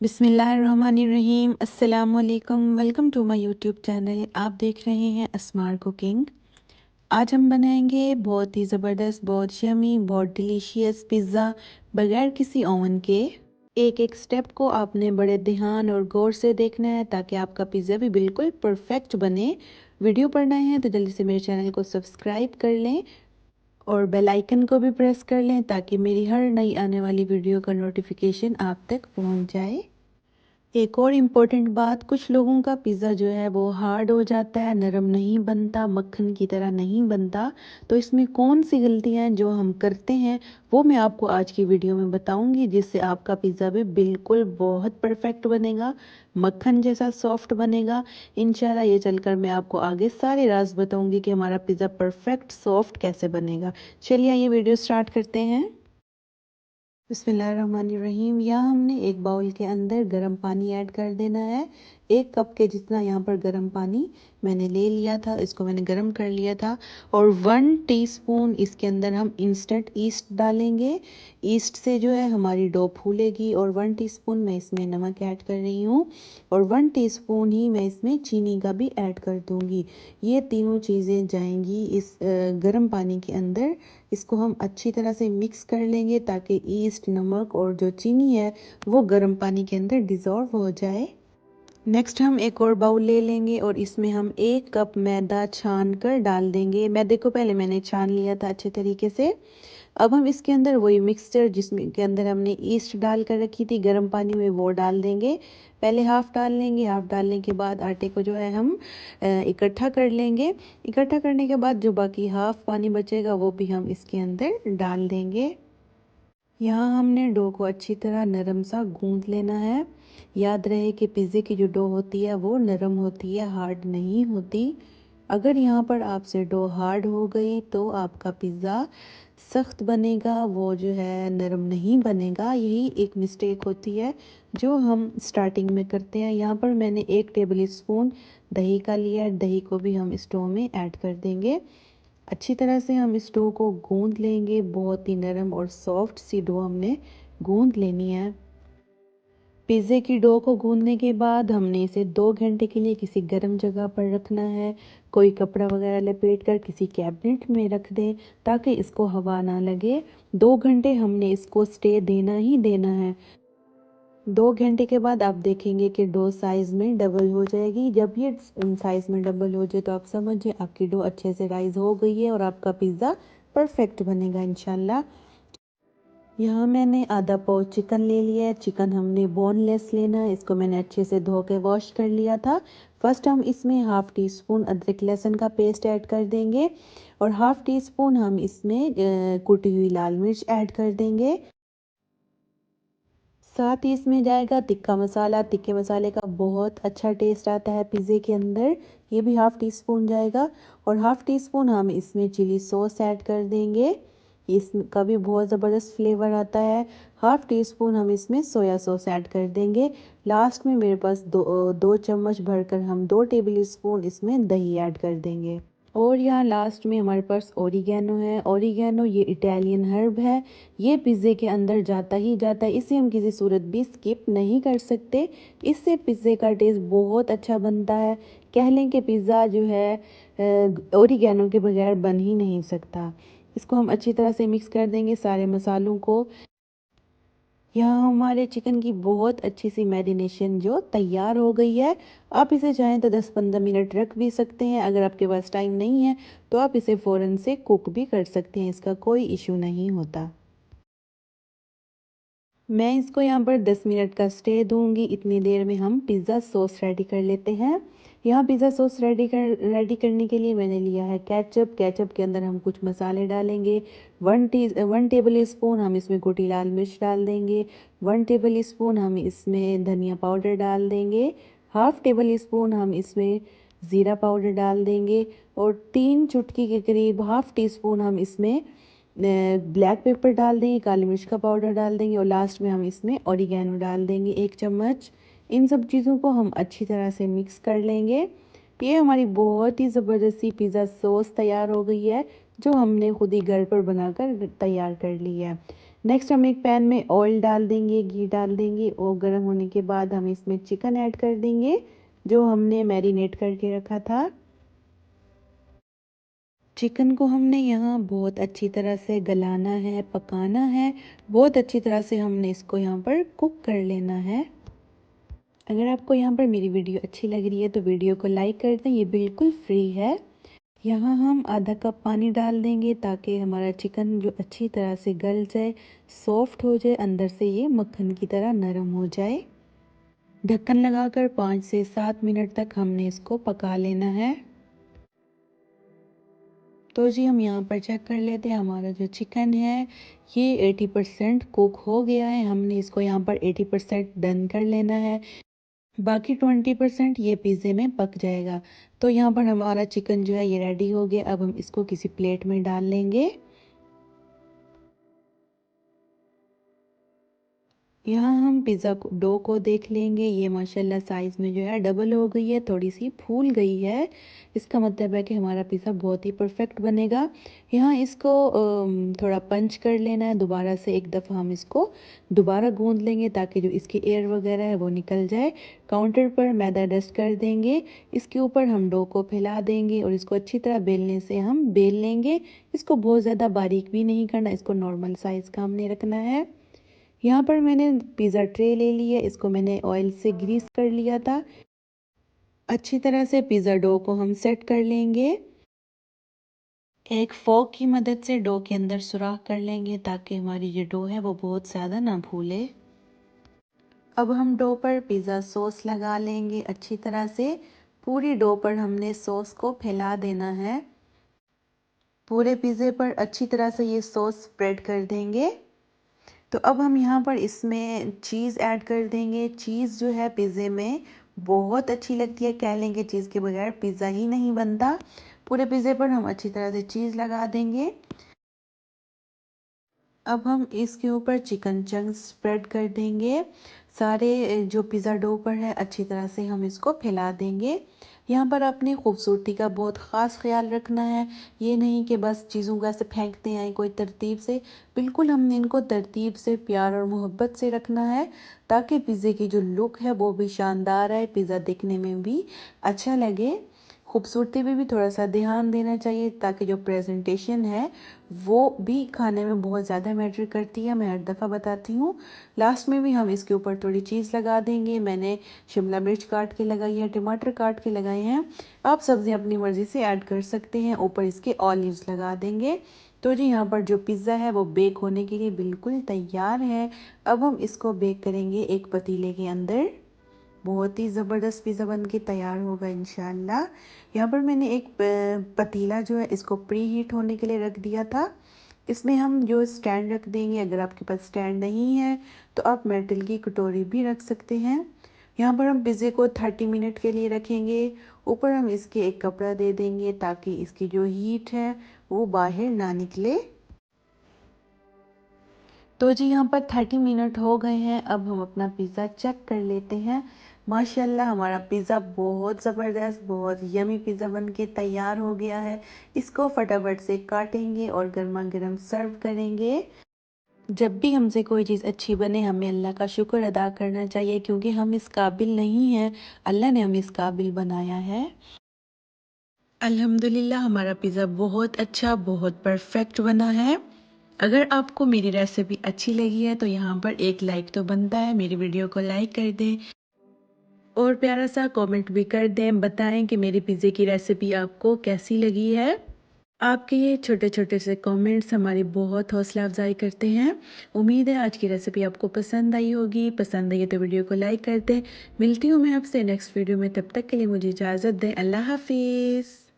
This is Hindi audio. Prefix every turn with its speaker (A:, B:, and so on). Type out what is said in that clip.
A: बिस्मिल्लाहिर्रहमानिर्रहीम। अस्सलामुअलैकुम। Welcome to my YouTube channel. आप देख रहे हैं अस्मार कुकिंग। आज हम बनाएंगे बहुत ही ज़बरदस्त, बहुत यमी, बहुत डिलीशियस पिज़्ज़ा बगैर किसी ओवन के। एक एक स्टेप को आपने बड़े ध्यान और गौर से देखना है ताकि आपका पिज़्ज़ा भी बिल्कुल परफेक्ट बने। वीडियो पर नए हैं तो जल्दी से मेरे चैनल को सब्सक्राइब कर लें और बेल आइकन को भी प्रेस कर लें ताकि मेरी हर नई आने वाली वीडियो का नोटिफिकेशन आप तक पहुंच जाए। एक और इम्पोर्टेंट बात, कुछ लोगों का पिज़्ज़ा जो है वो हार्ड हो जाता है, नरम नहीं बनता, मक्खन की तरह नहीं बनता। तो इसमें कौन सी गलतियां हैं जो हम करते हैं वो मैं आपको आज की वीडियो में बताऊंगी, जिससे आपका पिज़्ज़ा भी बिल्कुल बहुत परफेक्ट बनेगा, मक्खन जैसा सॉफ्ट बनेगा। इंशाल्लाह ये चलकर मैं आपको आगे सारे राज बताऊंगी कि हमारा पिज़्ज़ा परफेक्ट सॉफ्ट कैसे बनेगा। चलिए ये वीडियो स्टार्ट करते हैं। बिस्मिल्लाहिर्रहमानिर्रहीम। यहाँ हमने एक बाउल के अंदर गर्म पानी ऐड कर देना है। 1 कप के जितना यहाँ पर गर्म पानी मैंने ले लिया था, इसको मैंने गर्म कर लिया था। और 1 टीस्पून इसके अंदर हम इंस्टेंट ईस्ट डालेंगे। ईस्ट से जो है हमारी डो फूलेगी। और 1 टीस्पून मैं इसमें नमक ऐड कर रही हूँ। और 1 टीस्पून ही मैं इसमें चीनी का भी ऐड कर दूँगी। ये तीनों चीज़ें जाएंगी इस गर्म पानी के अंदर। इसको हम अच्छी तरह से मिक्स कर लेंगे ताकि ईस्ट, नमक और जो चीनी है वो गर्म पानी के अंदर डिज़ोल्व हो जाए। नेक्स्ट हम एक और बाउल ले लेंगे और इसमें हम 1 कप मैदा छान कर डाल देंगे। मैदे को पहले मैंने छान लिया था अच्छे तरीके से। अब हम इसके अंदर वही मिक्सचर जिसमें के अंदर हमने ईस्ट डाल कर रखी थी गर्म पानी में वो डाल देंगे। पहले हाफ डाल लेंगे। हाफ डालने के बाद आटे को जो है हम इकट्ठा कर लेंगे। इकट्ठा करने के बाद जो बाकी हाफ पानी बचेगा वो भी हम इसके अंदर डाल देंगे। यहाँ हमने डो को अच्छी तरह नरम सा गूंद लेना है। याद रहे कि पिज़्ज़े की जो डो होती है वो नरम होती है, हार्ड नहीं होती। अगर यहाँ पर आपसे डो हार्ड हो गई तो आपका पिज़्ज़ा सख्त बनेगा, वो जो है नरम नहीं बनेगा। यही एक मिस्टेक होती है जो हम स्टार्टिंग में करते हैं। यहाँ पर मैंने 1 टेबल स्पून दही का लिया है। दही को भी हम इस डो में ऐड कर देंगे। अच्छी तरह से हम इस डो को गूंद लेंगे। बहुत ही नरम और सॉफ्ट सी डो हमने गूंद लेनी है। पिज़्ज़े की डो को गूंदने के बाद हमने इसे 2 घंटे के लिए किसी गर्म जगह पर रखना है। कोई कपड़ा वगैरह लपेट कर किसी कैबिनेट में रख दें ताकि इसको हवा ना लगे। 2 घंटे हमने इसको स्टे देना ही देना है। 2 घंटे के बाद आप देखेंगे कि डो साइज़ में डबल हो जाएगी। जब ये साइज़ में डबल हो जाए तो आप समझिए आपकी डो अच्छे से राइज हो गई है और आपका पिज़्ज़ा परफेक्ट बनेगा इंशाल्लाह। यहाँ मैंने आधा पाव चिकन ले लिया है। चिकन हमने बोनलेस लेना है। इसको मैंने अच्छे से धो के वॉश कर लिया था। फर्स्ट हम इसमें 1/2 टीस्पून अदरक लहसुन का पेस्ट ऐड कर देंगे और 1/2 टीस्पून हम इसमें कुटी हुई लाल मिर्च ऐड कर देंगे। साथ ही इसमें जाएगा तिक्का मसाला। तिक्के मसाले का बहुत अच्छा टेस्ट आता है पिज़्ज़े के अंदर। ये भी 1/2 टीस्पून जाएगा। और 1/2 टीस्पून हम इसमें चिली सॉस ऐड कर देंगे। इसका भी बहुत ज़बरदस्त फ्लेवर आता है। 1/2 टीस्पून हम इसमें सोया सॉस ऐड कर देंगे। लास्ट में मेरे पास दो चम्मच भरकर हम 2 टेबल स्पून इसमें दही ऐड कर देंगे। और यहाँ लास्ट में हमारे पास ओरिगेनो है। ओरिगेनो ये इटालियन हर्ब है। ये पिज़्ज़े के अंदर जाता ही जाता है। इसे हम किसी सूरत भी स्किप नहीं कर सकते। इससे पिज़्ज़े का टेस्ट बहुत अच्छा बनता है। कह लें कि पिज़्ज़ा जो है ओरिगेनो के बगैर बन ही नहीं सकता। इसको हम अच्छी तरह से मिक्स कर देंगे सारे मसालों को। यहाँ हमारे चिकन की बहुत अच्छी सी मैरिनेशन जो तैयार हो गई है। आप इसे चाहें तो 10-15 मिनट रख भी सकते हैं। अगर आपके पास टाइम नहीं है तो आप इसे फ़ौरन से कुक भी कर सकते हैं, इसका कोई इशू नहीं होता। मैं इसको यहाँ पर 10 मिनट का स्टे दूंगी। इतनी देर में हम पिज़्ज़ा सॉस रेडी कर लेते हैं। यहाँ पिज़्ज़ा सॉस रेडी करने के लिए मैंने लिया है केचप। केचप के अंदर हम कुछ मसाले डालेंगे। 1 टेबल स्पून हम इसमें कुटी लाल मिर्च डाल देंगे। 1 टेबल स्पून हम इसमें धनिया पाउडर डाल देंगे। 1/2 टेबल स्पून हम इसमें ज़ीरा पाउडर डाल देंगे। और 3 चुटकी के करीब 1/2 टीस्पून हम इसमें ब्लैक पेपर डाल देंगे, काली मिर्च का पाउडर डाल देंगे। और लास्ट में हम इसमें ओरिगेनो डाल देंगे 1 चम्मच। इन सब चीज़ों को हम अच्छी तरह से मिक्स कर लेंगे। ये हमारी बहुत ही ज़बरदस्ती पिज़्ज़ा सॉस तैयार हो गई है जो हमने खुद ही घर पर बनाकर तैयार कर ली है। नेक्स्ट हम एक पैन में ऑयल डाल देंगे, घी डाल देंगे और गर्म होने के बाद हम इसमें चिकन ऐड कर देंगे जो हमने मैरिनेट करके रखा था। चिकन को हमने यहाँ बहुत अच्छी तरह से गलाना है, पकाना है, बहुत अच्छी तरह से हमने इसको यहाँ पर कुक कर लेना है। अगर आपको यहाँ पर मेरी वीडियो अच्छी लग रही है तो वीडियो को लाइक कर दें, ये बिल्कुल फ्री है। यहाँ हम आधा कप पानी डाल देंगे ताकि हमारा चिकन जो अच्छी तरह से गल जाए, सॉफ्ट हो जाए, अंदर से ये मक्खन की तरह नरम हो जाए। ढक्कन लगाकर 5 से 7 मिनट तक हमने इसको पका लेना है। तो जी हम यहाँ पर चेक कर लेते हैं, हमारा जो चिकन है ये 80% कुक हो गया है। हमने इसको यहाँ पर 80% डन कर लेना है, बाकी 20% ये पिज़्ज़े में पक जाएगा। तो यहाँ पर हमारा चिकन जो है ये रेडी हो गया। अब हम इसको किसी प्लेट में डाल लेंगे। यहाँ हम पिज़्ज़ा डो को देख लेंगे, ये माशाल्लाह साइज़ में जो है डबल हो गई है, थोड़ी सी फूल गई है। इसका मतलब है कि हमारा पिज़्ज़ा बहुत ही परफेक्ट बनेगा। यहाँ इसको थोड़ा पंच कर लेना है, दोबारा से एक दफ़ा हम इसको दोबारा गूंद लेंगे ताकि जो इसकी एयर वगैरह है वो निकल जाए। काउंटर पर मैदा डस्ट कर देंगे, इसके ऊपर हम डो को फैला देंगे और इसको अच्छी तरह बेलने से हम बेल लेंगे। इसको बहुत ज़्यादा बारीक भी नहीं करना, इसको नॉर्मल साइज़ का हमने रखना है। यहाँ पर मैंने पिज़्ज़ा ट्रे ले ली है, इसको मैंने ऑयल से ग्रीस कर लिया था। अच्छी तरह से पिज़्ज़ा डो को हम सेट कर लेंगे। एक फोक की मदद से डो के अंदर सुराख कर लेंगे ताकि हमारी जो डो है वो बहुत ज़्यादा ना फूले। अब हम डो पर पिज़्ज़ा सॉस लगा लेंगे अच्छी तरह से। पूरी डो पर हमने सॉस को फैला देना है। पूरे पिज़्ज़े पर अच्छी तरह से ये सॉस स्प्रेड कर देंगे। तो अब हम यहाँ पर इसमें चीज़ ऐड कर देंगे। चीज़ जो है पिज़्ज़े में बहुत अच्छी लगती है, कह लेंगे चीज़ के बगैर पिज़्ज़ा ही नहीं बनता। पूरे पिज़्ज़े पर हम अच्छी तरह से चीज़ लगा देंगे। अब हम इसके ऊपर चिकन चंक्स स्प्रेड कर देंगे। सारे जो पिज़्ज़ा डो पर है अच्छी तरह से हम इसको फैला देंगे। यहाँ पर अपनी खूबसूरती का बहुत ख़ास ख्याल रखना है, ये नहीं कि बस चीज़ों को ऐसे फेंकते आए कोई तरतीब से। बिल्कुल हमने इनको तरतीब से, प्यार और मोहब्बत से रखना है ताकि पिज़्ज़े की जो लुक है वो भी शानदार आए, पिज़्ज़ा दिखने में भी अच्छा लगे। खूबसूरती पे भी थोड़ा सा ध्यान देना चाहिए ताकि जो प्रेजेंटेशन है वो भी खाने में बहुत ज़्यादा मैटर करती है, मैं हर दफ़ा बताती हूँ। लास्ट में भी हम इसके ऊपर थोड़ी चीज़ लगा देंगे। मैंने शिमला मिर्च काट के लगाई है, टमाटर काट के लगाए हैं। आप सब्ज़ी अपनी मर्ज़ी से ऐड कर सकते हैं। ऊपर इसके ऑलिव्स लगा देंगे। तो जी यहाँ पर जो पिज़्ज़ा है वो बेक होने के लिए बिल्कुल तैयार है। अब हम इसको बेक करेंगे एक पतीले के अंदर। बहुत ही ज़बरदस्त पिज़्ज़ा बन के तैयार होगा इंशाल्लाह। यहाँ पर मैंने एक पतीला जो है इसको प्री हीट होने के लिए रख दिया था। इसमें हम जो स्टैंड रख देंगे, अगर आपके पास स्टैंड नहीं है तो आप मेटल की कटोरी भी रख सकते हैं। यहाँ पर हम पिज़्ज़े को 30 मिनट के लिए रखेंगे। ऊपर हम इसके एक कपड़ा दे देंगे ताकि इसकी जो हीट है वो बाहर ना निकले। तो जी यहाँ पर 30 मिनट हो गए हैं। अब हम अपना पिज़्ज़ा चेक कर लेते हैं। माशाल्लाह हमारा पिज़्ज़ा बहुत ज़बरदस्त, बहुत यमी पिज़्ज़ा बन के तैयार हो गया है। इसको फटाफट से काटेंगे और गर्मा गर्म सर्व करेंगे। जब भी हमसे कोई चीज़ अच्छी बने हमें अल्लाह का शुक्र अदा करना चाहिए, क्योंकि हम इस काबिल नहीं हैं, अल्लाह ने हमें इस काबिल बनाया है। अल्हम्दुलिल्लाह हमारा पिज़्ज़ा बहुत अच्छा, बहुत परफेक्ट बना है। अगर आपको मेरी रेसिपी अच्छी लगी है तो यहाँ पर एक लाइक तो बनता है, मेरी वीडियो को लाइक कर दें और प्यारा सा कमेंट भी कर दें, बताएं कि मेरी पिज़्ज़े की रेसिपी आपको कैसी लगी है। आपके ये छोटे छोटे से कमेंट्स हमारी बहुत हौसला अफजाई करते हैं। उम्मीद है आज की रेसिपी आपको पसंद आई होगी। पसंद आई है तो वीडियो को लाइक कर दें। मिलती हूँ मैं आपसे नेक्स्ट वीडियो में, तब तक के लिए मुझे इजाज़त दें। अल्लाह हाफिज़।